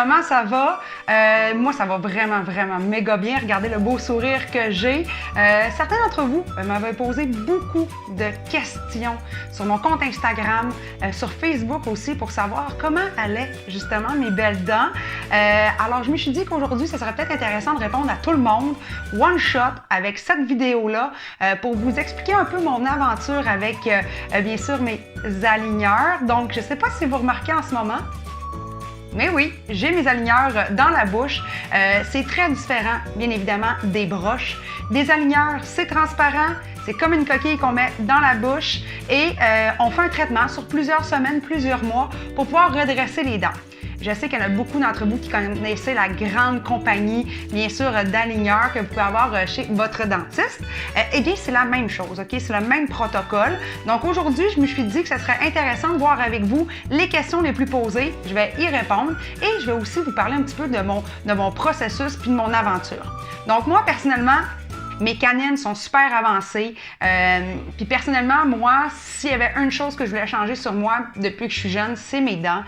comment ça va? Moi, ça va vraiment, vraiment méga bien. Regardez le beau sourire que j'ai. Certains d'entre vous m'avaient posé beaucoup de questions sur mon compte Instagram, sur Facebook aussi, pour savoir comment allaient justement mes belles dents. Alors, je me suis dit qu'aujourd'hui, ça serait peut-être intéressant de répondre à tout le monde, one shot, avec cette vidéo-là, pour vous expliquer un peu mon aventure avec, bien sûr, mes aligneurs. Donc, je ne sais pas si vous remarquez en ce moment, mais oui, j'ai mes aligneurs dans la bouche. C'est très différent, bien évidemment, des broches. Des aligneurs, c'est transparent, c'est comme une coquille qu'on met dans la bouche et on fait un traitement sur plusieurs semaines, plusieurs mois pour pouvoir redresser les dents. Je sais qu'il y en a beaucoup d'entre vous qui connaissez la grande compagnie, bien sûr, d'aligneurs que vous pouvez avoir chez votre dentiste. Eh bien, c'est la même chose, OK? C'est le même protocole. Donc, aujourd'hui, je me suis dit que ce serait intéressant de voir avec vous les questions les plus posées. Je vais y répondre et je vais aussi vous parler un petit peu de mon processus puis de mon aventure. Donc, moi, personnellement, mes canines sont super avancées. Puis personnellement, moi, s'il y avait une chose que je voulais changer sur moi depuis que je suis jeune, c'est mes dents.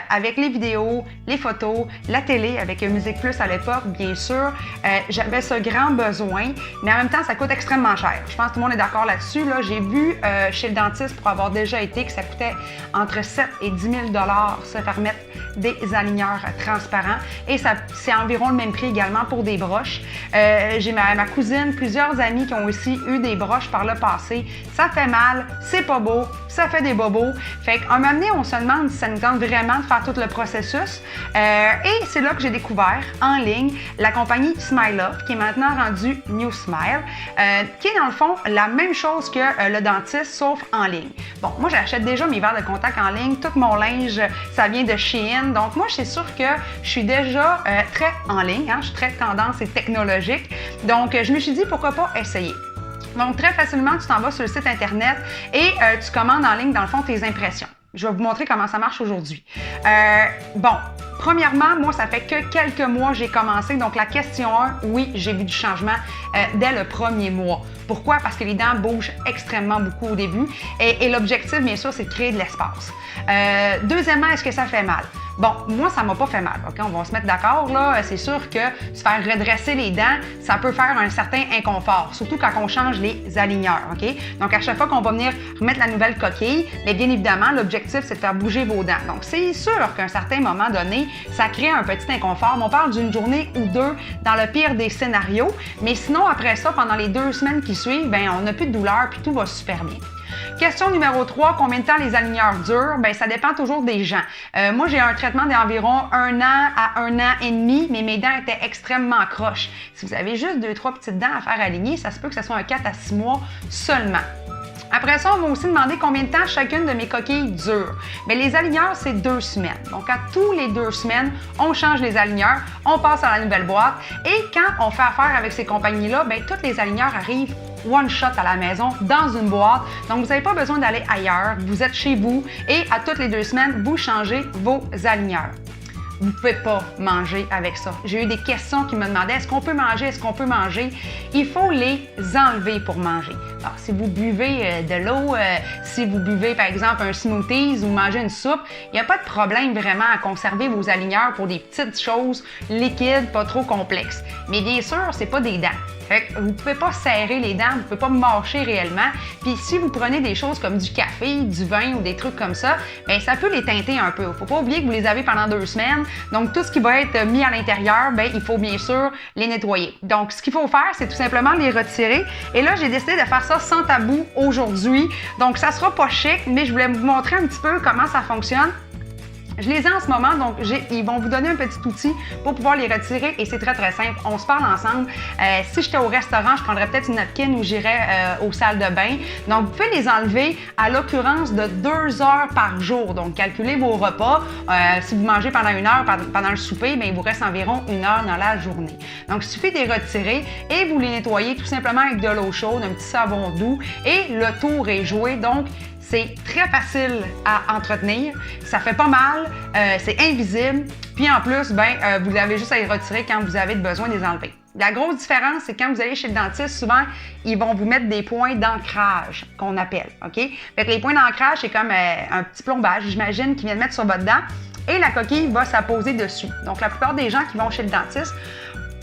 Avec les vidéos, les photos, la télé, avec Musique Plus à l'époque, bien sûr, j'avais ce grand besoin, mais en même temps, ça coûte extrêmement cher. Je pense que tout le monde est d'accord là-dessus. Là. J'ai vu chez le dentiste, pour avoir déjà été, que ça coûtait entre 7 et 10 000 $ se faire mettre des aligneurs transparents. Et c'est environ le même prix également pour des broches. J'ai ma cousine, plusieurs amis qui ont aussi eu des broches par le passé. Ça fait mal, c'est pas beau, ça fait des bobos. Fait qu'à un moment donné, on se demande si ça nous tente vraiment de faire tout le processus. Et c'est là que j'ai découvert en ligne la compagnie SmileUp, qui est maintenant rendue New Smile, qui est dans le fond la même chose que le dentiste, sauf en ligne. Bon, moi j'achète déjà mes verres de contact en ligne, tout mon linge, ça vient de Shein. Donc moi, c'est sûr que je suis déjà très en ligne, hein, je suis très tendance et technologique. Donc je me suis dit, pourquoi pas essayer? Donc, très facilement, tu t'en vas sur le site Internet et tu commandes en ligne, dans le fond, tes impressions. Je vais vous montrer comment ça marche aujourd'hui. Bon, premièrement, moi, ça fait que quelques mois que j'ai commencé. Donc, la question 1, oui, j'ai vu du changement dès le premier mois. Pourquoi? Parce que les dents bougent extrêmement beaucoup au début. Et l'objectif, bien sûr, c'est de créer de l'espace. Deuxièmement, est-ce que ça fait mal? Bon, moi, ça m'a pas fait mal, OK? On va se mettre d'accord, là. C'est sûr que se faire redresser les dents, ça peut faire un certain inconfort, surtout quand on change les aligneurs, OK? Donc, à chaque fois qu'on va venir remettre la nouvelle coquille, mais bien évidemment, l'objectif, c'est de faire bouger vos dents. Donc, c'est sûr qu'à un certain moment donné, ça crée un petit inconfort. On parle d'une journée ou deux dans le pire des scénarios, mais sinon, après ça, pendant les 2 semaines qui suivent, bien, on n'a plus de douleur puis tout va super bien. Question numéro 3, combien de temps les aligneurs durent? Bien, ça dépend toujours des gens. Moi, j'ai un traitement d'environ 1 an à 1 an et demi, mais mes dents étaient extrêmement croches. Si vous avez juste 2-3 petites dents à faire aligner, ça se peut que ce soit un 4 à 6 mois seulement. Après ça, on va aussi demander combien de temps chacune de mes coquilles dure. Mais les aligneurs, c'est 2 semaines. Donc, à tous les 2 semaines, on change les aligneurs, on passe à la nouvelle boîte. Et quand on fait affaire avec ces compagnies-là, bien, tous les aligneurs arrivent one shot à la maison, dans une boîte. Donc, vous n'avez pas besoin d'aller ailleurs. Vous êtes chez vous et à toutes les 2 semaines, vous changez vos aligneurs. Vous ne pouvez pas manger avec ça. J'ai eu des questions qui me demandaient, est-ce qu'on peut manger, est-ce qu'on peut manger? Il faut les enlever pour manger. Alors, si vous buvez de l'eau, si vous buvez par exemple un smoothie ou mangez une soupe, il n'y a pas de problème vraiment à conserver vos aligneurs pour des petites choses liquides, pas trop complexes. Mais bien sûr, c'est pas des dents. Fait que vous ne pouvez pas serrer les dents, vous ne pouvez pas mâcher réellement. Puis si vous prenez des choses comme du café, du vin ou des trucs comme ça, bien, ça peut les teinter un peu. Il ne faut pas oublier que vous les avez pendant 2 semaines. Donc, tout ce qui va être mis à l'intérieur, bien, il faut bien sûr les nettoyer. Donc, ce qu'il faut faire, c'est tout simplement les retirer. Et là, j'ai décidé de faire ça sans tabou aujourd'hui. Donc, ça sera pas chic, mais je voulais vous montrer un petit peu comment ça fonctionne. Je les ai en ce moment, donc ils vont vous donner un petit outil pour pouvoir les retirer et c'est très très simple. On se parle ensemble. Si j'étais au restaurant, je prendrais peut-être une napkin ou j'irais aux salles de bain. Donc, vous pouvez les enlever à l'occurrence de 2 heures par jour. Donc, calculez vos repas. Si vous mangez pendant 1 heure pendant le souper, bien, il vous reste environ 1 heure dans la journée. Donc, il suffit de les retirer et vous les nettoyez tout simplement avec de l'eau chaude, un petit savon doux et le tour est joué. Donc, c'est très facile à entretenir, ça fait pas mal, c'est invisible, puis en plus, vous avez juste à les retirer quand vous avez besoin de les enlever. La grosse différence, c'est quand vous allez chez le dentiste, souvent, ils vont vous mettre des points d'ancrage, qu'on appelle, OK? Fait que les points d'ancrage, c'est comme un petit plombage, j'imagine, qu'ils viennent mettre sur votre dent. et la coquille va s'apposer dessus. Donc, la plupart des gens qui vont chez le dentiste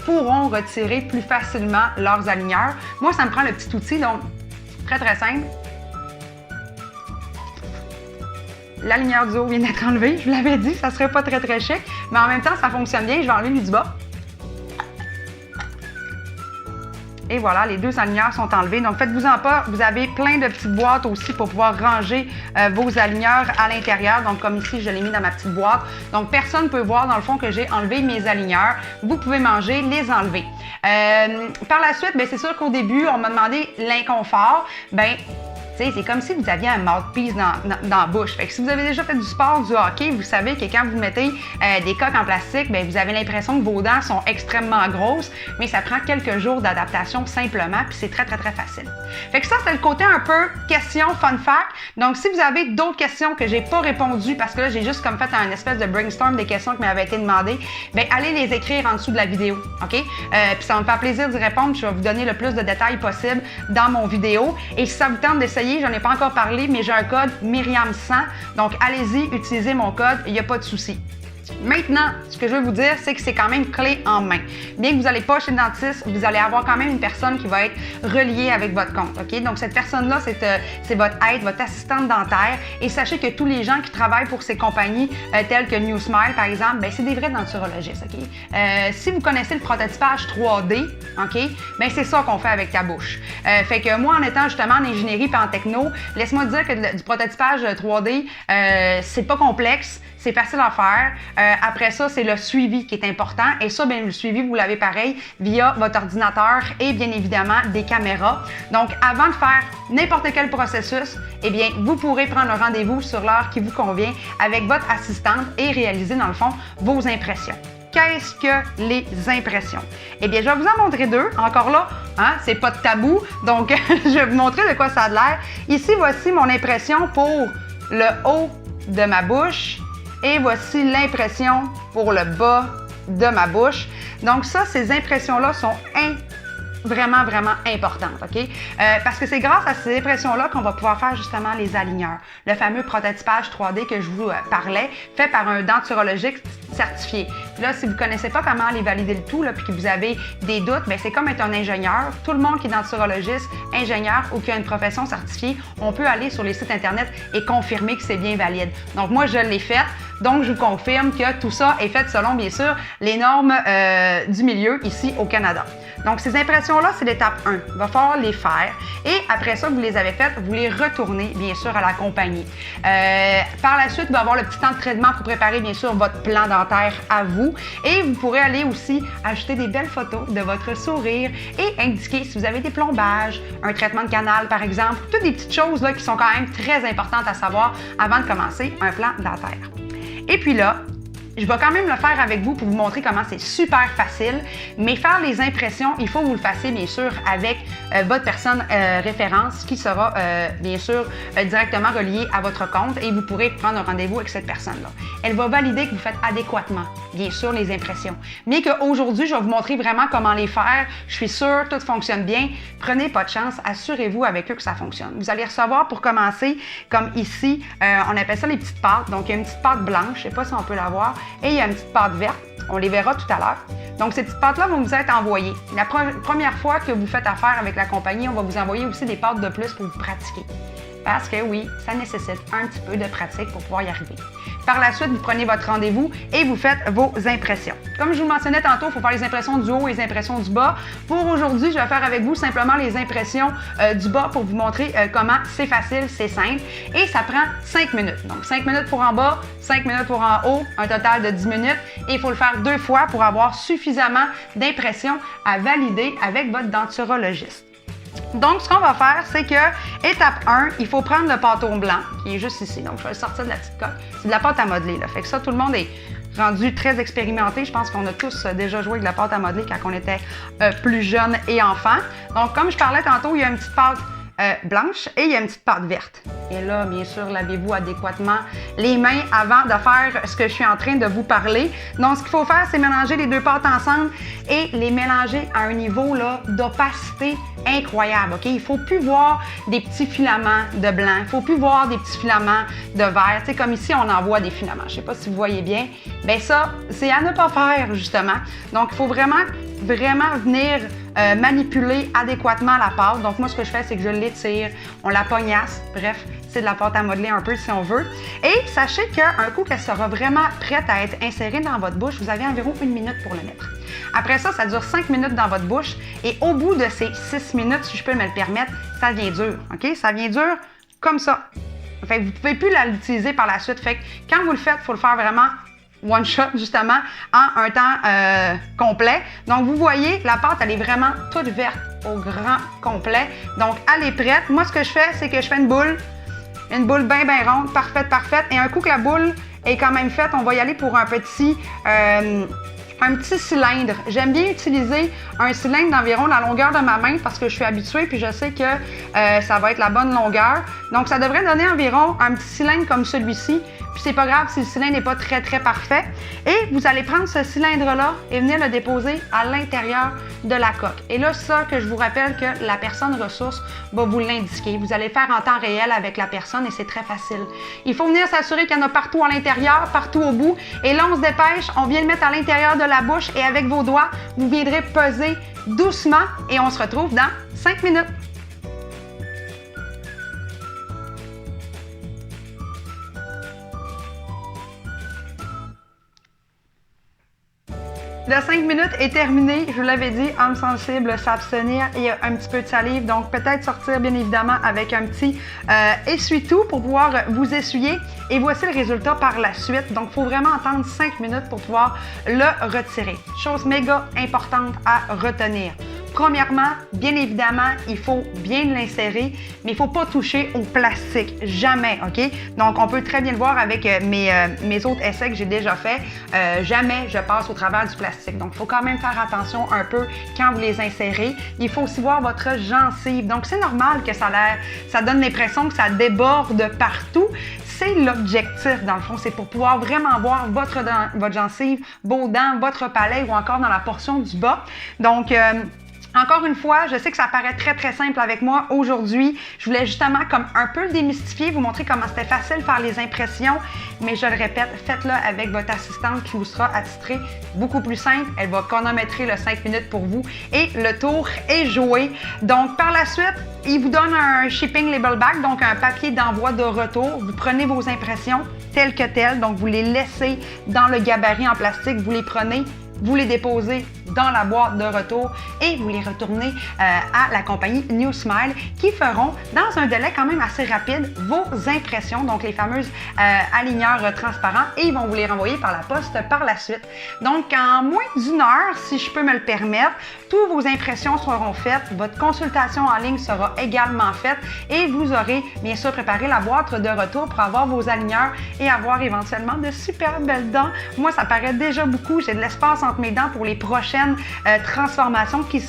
pourront retirer plus facilement leurs aligneurs. Moi, ça me prend le petit outil, donc très, très simple. L'aligneur du haut vient d'être enlevé. Je vous l'avais dit, ça ne serait pas très, très chic, mais en même temps, ça fonctionne bien. Je vais enlever lui du bas. Et voilà, les deux aligneurs sont enlevés. Donc, faites-vous-en pas. Vous avez plein de petites boîtes aussi pour pouvoir ranger vos aligneurs à l'intérieur. Donc, comme ici, je l'ai mis dans ma petite boîte. Donc, personne ne peut voir, dans le fond, que j'ai enlevé mes aligneurs. Vous pouvez manger, les enlever. Par la suite, c'est sûr qu'au début, on m'a demandé l'inconfort. C'est comme si vous aviez un mouthpiece dans la bouche. Fait que si vous avez déjà fait du sport, du hockey, vous savez que quand vous mettez des coques en plastique, vous avez l'impression que vos dents sont extrêmement grosses, mais ça prend quelques jours d'adaptation simplement, puis c'est très, très, très facile. Fait que ça, c'est le côté un peu question, fun fact. Donc, si vous avez d'autres questions que j'ai pas répondues, parce que là, j'ai juste comme fait un espèce de brainstorm des questions qui m'avaient été demandées, allez les écrire en dessous de la vidéo, OK? Puis ça va me faire plaisir d'y répondre, je vais vous donner le plus de détails possible dans mon vidéo. Et si ça vous tente d'essayer, j'en ai pas encore parlé, mais j'ai un code Myriam100. Donc, allez-y, utilisez mon code, il n'y a pas de souci. Maintenant, ce que je veux vous dire, c'est que c'est quand même clé en main. Bien que vous n'allez pas chez le dentiste, vous allez avoir quand même une personne qui va être reliée avec votre compte. OK? Donc, cette personne-là, c'est votre aide, votre assistante dentaire. Et sachez que tous les gens qui travaillent pour ces compagnies, telles que New Smile, par exemple, c'est des vrais denturologistes. OK? Si vous connaissez le prototypage 3D, OK? C'est ça qu'on fait avec ta bouche. Fait que moi, en étant justement en ingénierie et en techno, laisse-moi dire que du prototypage 3D, c'est pas complexe. C'est facile à faire. Après ça, c'est le suivi qui est important. Et ça, le suivi, vous l'avez pareil via votre ordinateur et bien évidemment des caméras. Donc, avant de faire n'importe quel processus, vous pourrez prendre un rendez-vous sur l'heure qui vous convient avec votre assistante et réaliser, dans le fond, vos impressions. Qu'est-ce que les impressions? Je vais vous en montrer deux. Encore là, c'est pas de tabou. Donc, je vais vous montrer de quoi ça a l'air. Ici, voici mon impression pour le haut de ma bouche. Et voici l'impression pour le bas de ma bouche. Donc ça, ces impressions-là sont vraiment, vraiment importantes, OK? Parce que c'est grâce à ces impressions-là qu'on va pouvoir faire justement les aligneurs. Le fameux prototypage 3D que je vous parlais, fait par un denturologiste certifié. Puis là, si vous ne connaissez pas comment aller valider le tout, puis que vous avez des doutes, c'est comme être un ingénieur. Tout le monde qui est denturologiste, ingénieur ou qui a une profession certifiée, on peut aller sur les sites Internet et confirmer que c'est bien valide. Donc moi, je l'ai fait. Donc, je vous confirme que tout ça est fait selon, bien sûr, les normes du milieu ici au Canada. Donc, ces impressions-là, c'est l'étape 1. Il va falloir les faire. Et après ça, vous les avez faites, vous les retournez, bien sûr, à la compagnie. Par la suite, il va y avoir le petit temps de traitement pour préparer, bien sûr, votre plan dentaire à vous. Et vous pourrez aller aussi ajouter des belles photos de votre sourire et indiquer si vous avez des plombages, un traitement de canal, par exemple. Toutes des petites choses là, qui sont quand même très importantes à savoir avant de commencer un plan dentaire. Et puis là, je vais quand même le faire avec vous pour vous montrer comment c'est super facile, mais faire les impressions, il faut que vous le fassiez bien sûr avec votre personne référence qui sera bien sûr directement reliée à votre compte et vous pourrez prendre un rendez-vous avec cette personne-là. Elle va valider que vous faites adéquatement, bien sûr, les impressions. Mais qu'aujourd'hui, je vais vous montrer vraiment comment les faire. Je suis sûre, tout fonctionne bien. Prenez pas de chance, assurez-vous avec eux que ça fonctionne. Vous allez recevoir pour commencer, comme ici, on appelle ça les petites pâtes. Donc, il y a une petite pâte blanche, je ne sais pas si on peut la voir. Et il y a une petite pâte verte. On les verra tout à l'heure. Donc, ces petites pâtes-là vont vous être envoyées. La première fois que vous faites affaire avec la compagnie, on va vous envoyer aussi des pâtes de plus pour vous pratiquer. Parce que oui, ça nécessite un petit peu de pratique pour pouvoir y arriver. Par la suite, vous prenez votre rendez-vous et vous faites vos impressions. Comme je vous le mentionnais tantôt, il faut faire les impressions du haut et les impressions du bas. Pour aujourd'hui, je vais faire avec vous simplement les impressions du bas pour vous montrer comment c'est facile, c'est simple. Et ça prend 5 minutes. Donc, 5 minutes pour en bas, 5 minutes pour en haut, un total de 10 minutes. Et il faut le faire 2 fois pour avoir suffisamment d'impressions à valider avec votre denturologiste. Donc, ce qu'on va faire, c'est que, étape 1, il faut prendre le pâteau blanc, qui est juste ici. Donc, je vais le sortir de la petite coque. C'est de la pâte à modeler, là. Fait que ça, tout le monde est rendu très expérimenté. Je pense qu'on a tous déjà joué avec de la pâte à modeler quand on était plus jeune et enfant. Donc, comme je parlais tantôt, il y a une petite pâte blanche et il y a une petite pâte verte. Et là, bien sûr, lavez-vous adéquatement les mains avant de faire ce que je suis en train de vous parler. Donc, ce qu'il faut faire, c'est mélanger les deux pâtes ensemble et les mélanger à un niveau d'opacité incroyable. OK? Il ne faut plus voir des petits filaments de blanc. Il ne faut plus voir des petits filaments de vert. Tu sais, comme ici, on en voit des filaments. Je ne sais pas si vous voyez bien. Bien, ça, c'est à ne pas faire, justement. Donc, il faut vraiment venir manipuler adéquatement la pâte. Donc, moi, ce que je fais, c'est que je l'étire, on la pognasse. Bref, c'est de la pâte à modeler un peu si on veut. Et sachez qu'un coup qu'elle sera vraiment prête à être insérée dans votre bouche, vous avez environ 1 minute pour le mettre. Après ça, ça dure 5 minutes dans votre bouche. Et au bout de ces 6 minutes, si je peux me le permettre, ça devient dur. OK? Ça devient dur comme ça. Fait que vous ne pouvez plus l'utiliser par la suite. Fait que quand vous le faites, il faut le faire vraiment one shot, justement, en un temps complet. Donc, vous voyez, la pâte, elle est vraiment toute verte au grand complet. Donc, elle est prête. Moi, ce que je fais, c'est que je fais une boule bien ronde, parfaite. Et un coup que la boule est quand même faite, on va y aller pour un petit cylindre. J'aime bien utiliser un cylindre d'environ la longueur de ma main parce que je suis habituée puis je sais que ça va être la bonne longueur. Donc, ça devrait donner environ un petit cylindre comme celui-ci. Puis c'est pas grave si le cylindre n'est pas très parfait. Et vous allez prendre ce cylindre-là et venir le déposer à l'intérieur de la coque. Et là, ça que je vous rappelle que la personne ressource va vous l'indiquer. Vous allez faire en temps réel avec la personne et c'est très facile. Il faut venir s'assurer qu'il y en a partout à l'intérieur, partout au bout. Et là, on se dépêche, on vient le mettre à l'intérieur de la bouche et avec vos doigts, vous viendrez peser doucement et on se retrouve dans 5 minutes. Le 5 minutes est terminé. Je vous l'avais dit, âme sensible, s'abstenir et un petit peu de salive. Donc, peut-être sortir, bien évidemment, avec un petit essuie-tout pour pouvoir vous essuyer. Et voici le résultat par la suite. Donc, il faut vraiment attendre 5 minutes pour pouvoir le retirer. Chose méga importante à retenir. Premièrement, bien évidemment, il faut bien l'insérer, mais il ne faut pas toucher au plastique. Jamais, OK? Donc, on peut très bien le voir avec mes autres essais que j'ai déjà faits. Jamais je passe au travers du plastique. Donc, il faut quand même faire attention un peu quand vous les insérez. Il faut aussi voir votre gencive. Donc, c'est normal que ça donne l'impression que ça déborde partout. C'est l'objectif, dans le fond. C'est pour pouvoir vraiment voir votre gencive, vos dents, votre palais ou encore dans la portion du bas. Donc, encore une fois, je sais que ça paraît très simple avec moi aujourd'hui. Je voulais justement comme un peu le démystifier, vous montrer comment c'était facile de faire les impressions. Mais je le répète, faites-le avec votre assistante qui vous sera attitrée beaucoup plus simple. Elle va chronométrer le 5 minutes pour vous et le tour est joué. Donc, par la suite, il vous donne un shipping label back, donc un papier d'envoi de retour. Vous prenez vos impressions telles que telles, donc vous les laissez dans le gabarit en plastique, vous les prenez, vous les déposez dans la boîte de retour et vous les retournez à la compagnie New Smile qui feront dans un délai quand même assez rapide vos impressions, donc les fameuses aligneurs transparents et ils vont vous les renvoyer par la poste par la suite. Donc en moins d'1 heure, si je peux me le permettre, toutes vos impressions seront faites, votre consultation en ligne sera également faite et vous aurez bien sûr préparé la boîte de retour pour avoir vos aligneurs et avoir éventuellement de super belles dents. Moi, ça paraît déjà beaucoup, j'ai de l'espace entre mes dents pour les prochaines transformations qui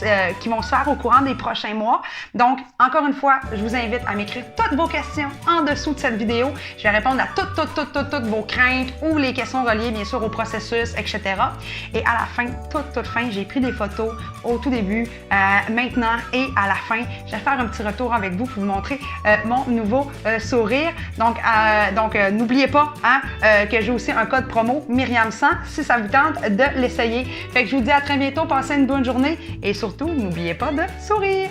vont se faire au courant des prochains mois. Donc, encore une fois, je vous invite à m'écrire toutes vos questions en dessous de cette vidéo. Je vais répondre à toutes vos craintes ou les questions reliées, bien sûr, au processus, etc. Et à la fin, toute fin, j'ai pris des photos au tout début, maintenant et à la fin. Je vais faire un petit retour avec vous pour vous montrer mon nouveau sourire. Donc, n'oubliez pas que j'ai aussi un code promo Myriam100 si ça vous tente de l'essayer. Fait que je vous dis à très bientôt, passez une bonne journée et surtout, n'oubliez pas de sourire!